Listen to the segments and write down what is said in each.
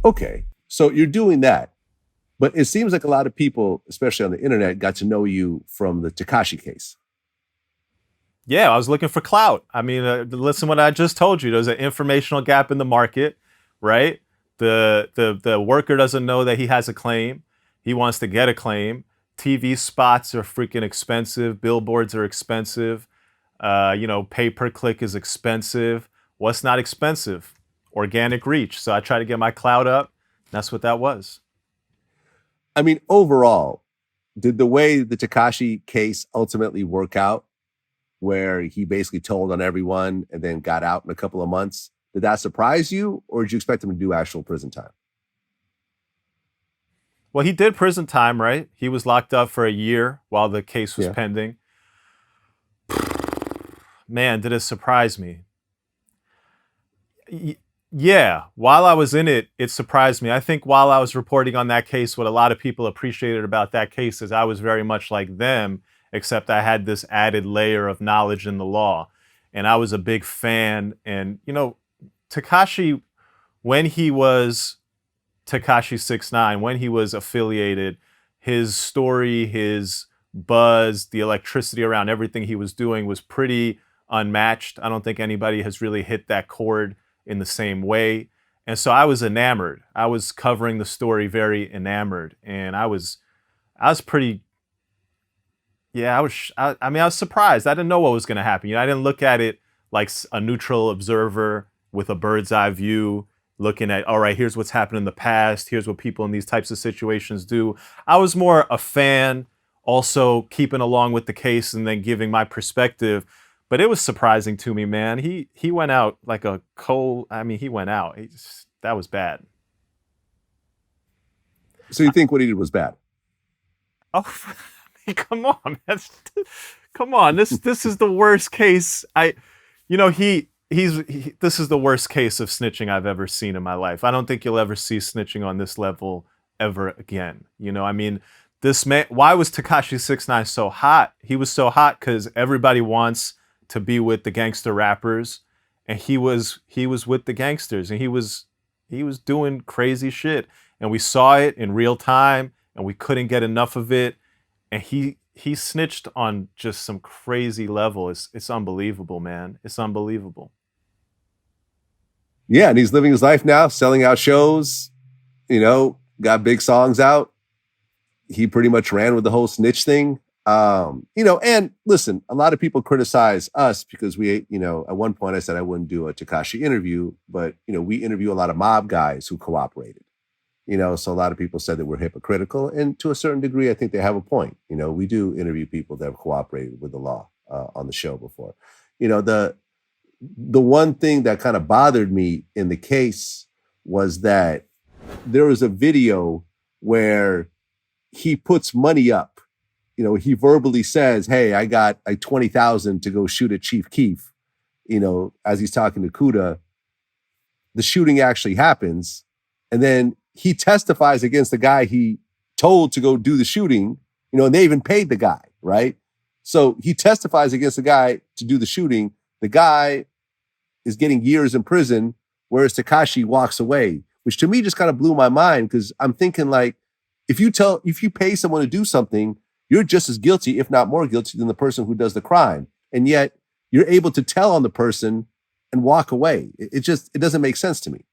Okay. So you're doing that. But it seems like a lot of people, especially on the internet, got to know you from the Tekashi case. Yeah, I was looking for clout. I mean, listen, what I just told you. There's an informational gap in the market, right? The worker doesn't know that he has a claim. He wants to get a claim. TV spots are freaking expensive. Billboards are expensive. Pay per click is expensive. What's not expensive? Organic reach. So I try to get my clout up. That's what that was. I mean, overall, did the way the Tekashi case ultimately work out, where he basically told on everyone and then got out in a couple of months, did that surprise you, or did you expect him to do actual prison time? Well, he did prison time, right? He was locked up for a year while the case was Yeah. pending. Man, did it surprise me. Yeah, while I was in it, it surprised me. I think while I was reporting on that case, what a lot of people appreciated about that case is I was very much like them, except I had this added layer of knowledge in the law. And I was a big fan. And, Tekashi, when he was Tekashi 69, when he was affiliated, his story, his buzz, the electricity around everything he was doing was pretty unmatched. I don't think anybody has really hit that chord in the same way. And so I was enamored. I was covering the story very enamored. And I was pretty, yeah, I was surprised. I didn't know what was going to happen. I didn't look at it like a neutral observer with a bird's eye view, looking at, all right, here's what's happened in the past. Here's what people in these types of situations do. I was more a fan, also keeping along with the case and then giving my perspective. But it was surprising to me, man. He went out like a cold. I mean, he went out. That was bad. So you think what he did was bad? Oh, come on, man. Come on. This is the worst case. This is the worst case of snitching I've ever seen in my life. I don't think you'll ever see snitching on this level ever again. I mean, this man. Why was Tekashi 69 so hot? He was so hot because everybody wants to be with the gangster rappers, and he was with the gangsters, and he was doing crazy shit, and we saw it in real time, and we couldn't get enough of it, and he snitched on just some crazy level. It's unbelievable, man. It's unbelievable. Yeah, and he's living his life now, selling out shows, got big songs out. He pretty much ran with the whole snitch thing. And listen, a lot of people criticize us because we, at one point I said I wouldn't do a Tekashi interview, but, we interview a lot of mob guys who cooperated, so a lot of people said that we're hypocritical. And to a certain degree, I think they have a point. We do interview people that have cooperated with the law on the show before. The one thing that kind of bothered me in the case was that there was a video where he puts money up. He verbally says, hey, I got like 20,000 to go shoot at Chief Keef, as he's talking to Kuda. The shooting actually happens. And then he testifies against the guy he told to go do the shooting, and they even paid the guy, right? So he testifies against the guy to do the shooting. The guy is getting years in prison, whereas Tekashi walks away, which to me just kind of blew my mind, because I'm thinking, like, if you pay someone to do something, you're just as guilty, if not more guilty, than the person who does the crime. And yet you're able to tell on the person and walk away. It doesn't make sense to me.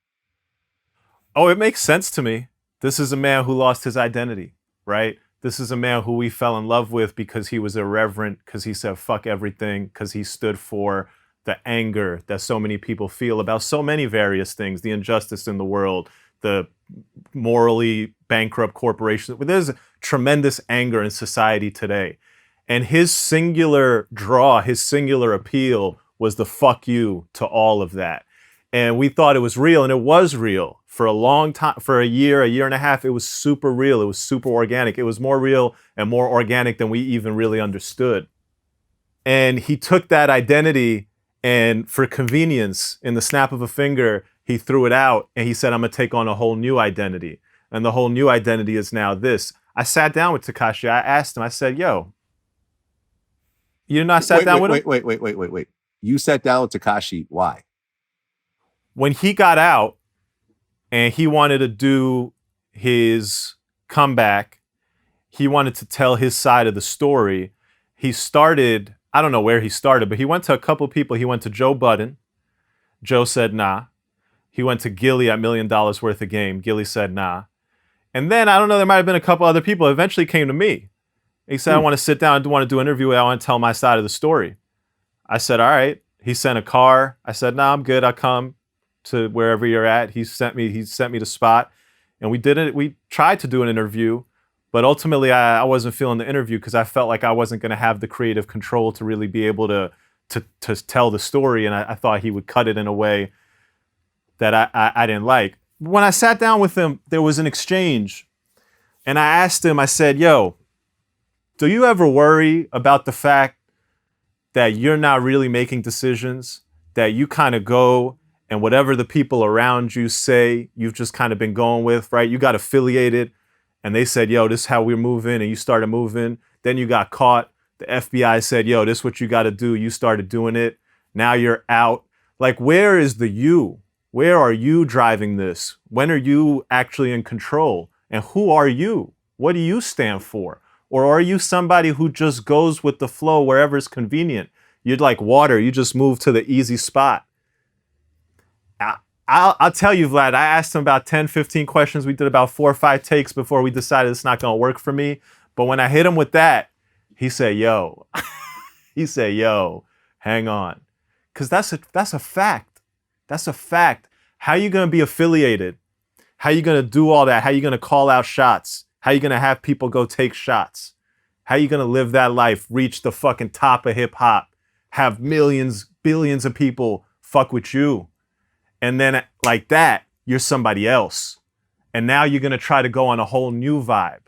Oh, it makes sense to me. This is a man who lost his identity, right? This is a man who we fell in love with because he was irreverent, because he said fuck everything, because he stood for the anger that so many people feel about so many various things, the injustice in the world, the morally bankrupt corporations. There's tremendous anger in society today. And his singular draw, his singular appeal was the fuck you to all of that. And we thought it was real, and it was real for a long time, for a year and a half. It was super real. It was super organic. It was more real and more organic than we even really understood. And he took that identity, and for convenience, in the snap of a finger, he threw it out, and he said, I'm going to take on a whole new identity. And the whole new identity is now this. I sat down with Tekashi. I asked him, I said, yo, you know, I sat down with him. Wait. You sat down with Tekashi. Why? When he got out, and he wanted to do his comeback. He wanted to tell his side of the story. He started, I don't know where he started, but he went to a couple people. He went to Joe Budden. Joe said nah. He went to Gilly at $1 Million Worth of Game. Gilly said nah. And then, I don't know, there might have been a couple other people. Eventually came to me. He said, I want to sit down, I want to do an interview. I want to tell my side of the story. I said, all right. He sent a car. I said, nah, I'm good. I'll come to wherever you're at. He sent me the spot. And we did it. We tried to do an interview, but ultimately I wasn't feeling the interview because I felt like I wasn't going to have the creative control to really be able to tell the story. And I thought he would cut it in a way that I didn't like. When I sat down with him, there was an exchange. And I asked him, I said, yo, do you ever worry about the fact that you're not really making decisions, that you kind of go and whatever the people around you say, you've just kind of been going with, right? You got affiliated and they said, yo, this is how we're moving, and you started moving. Then you got caught. The FBI said, yo, this is what you got to do. You started doing it. Now you're out. Like, where is the you? Where are you driving this? When are you actually in control? And who are you? What do you stand for? Or are you somebody who just goes with the flow wherever it's convenient? You're like water. You just move to the easy spot. I'll tell you, Vlad, I asked him about 10, 15 questions. We did about 4 or 5 takes before we decided it's not going to work for me. But when I hit him with that, he said, yo, hang on. Because that's a fact. That's a fact. How are you going to be affiliated? How are you going to do all that? How are you going to call out shots? How are you going to have people go take shots? How are you going to live that life, reach the fucking top of hip hop, have millions, billions of people fuck with you? And then like that, you're somebody else. And now you're going to try to go on a whole new vibe.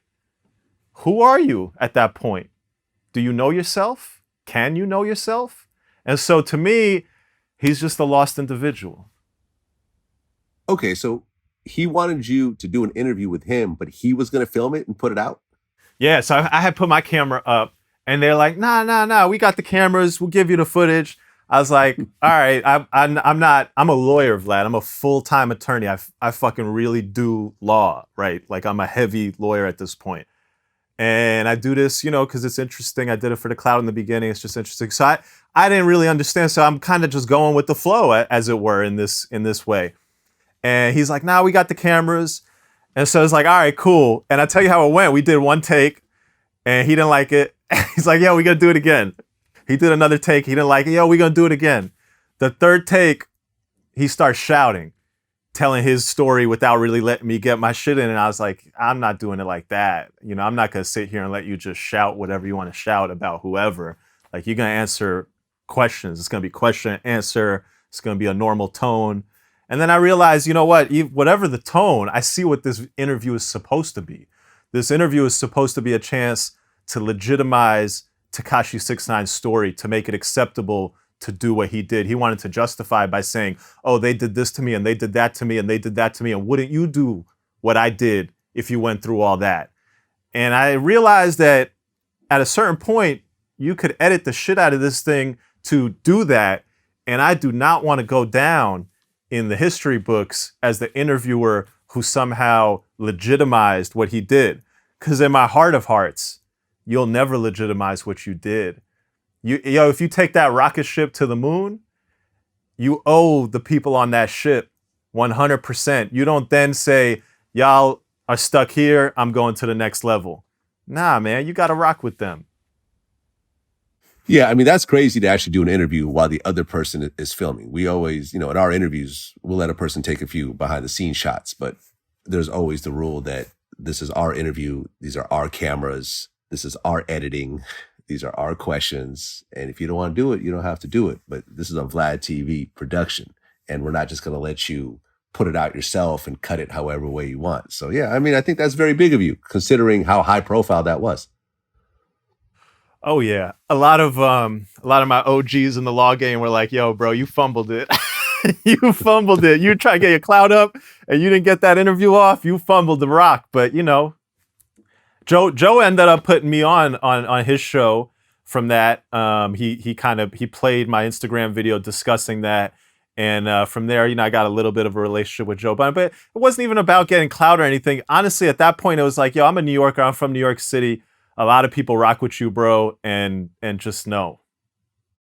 Who are you at that point? Do you know yourself? Can you know yourself? And so to me, he's just a lost individual. Okay, so he wanted you to do an interview with him, but he was going to film it and put it out? Yeah, so I had put my camera up, and they're like, nah, we got the cameras. We'll give you the footage. I was like, all right, I'm a lawyer, Vlad. I'm a full-time attorney. I fucking really do law, right? Like, I'm a heavy lawyer at this point. And I do this, because it's interesting. I did it for the clout in the beginning. It's just interesting. So I didn't really understand. So I'm kind of just going with the flow, as it were, in this way. And he's like, nah, we got the cameras. And so it's like, all right, cool. And I tell you how it went. We did one take and he didn't like it. He's like, yeah, we got to do it again. He did another take. He didn't like it. Yo, we're going to do it again. The third take, he starts shouting, telling his story without really letting me get my shit in. And I was like, I'm not doing it like that. I'm not going to sit here and let you just shout whatever you want to shout about whoever. Like, you're going to answer questions. It's going to be question and answer. It's going to be a normal tone. And then I realized, you know what? Whatever the tone, I see what this interview is supposed to be. This interview is supposed to be a chance to legitimize Tekashi 6ix9ine's story, to make it acceptable to do what he did. He wanted to justify by saying, oh, they did this to me and they did that to me and they did that to me. And wouldn't you do what I did if you went through all that? And I realized that at a certain point, you could edit the shit out of this thing to do that. And I do not want to go down in the history books as the interviewer who somehow legitimized what he did. Because in my heart of hearts, you'll never legitimize what you did. If you take that rocket ship to the moon, you owe the people on that ship 100%. You don't then say, y'all are stuck here, I'm going to the next level. Nah, man, you got to rock with them. Yeah, I mean, that's crazy to actually do an interview while the other person is filming. We always, in our interviews, we'll let a person take a few behind the scenes shots, but there's always the rule that this is our interview. These are our cameras. This is our editing. These are our questions. And if you don't want to do it, you don't have to do it. But this is a Vlad TV production. And we're not just going to let you put it out yourself and cut it however way you want. So, yeah, I mean, I think that's very big of you, considering how high profile that was. Oh yeah, a lot of my OGs in the law game were like, "Yo, bro, you fumbled it. You fumbled it. You try to get your clout up, and you didn't get that interview off. You fumbled the rock." But Joe ended up putting me on his show from that. He played my Instagram video discussing that, And from there, I got a little bit of a relationship with Joe Budden, but it wasn't even about getting clout or anything. Honestly, at that point, it was like, yo, I'm a New Yorker. I'm from New York City. A lot of people rock with you, bro, and just know.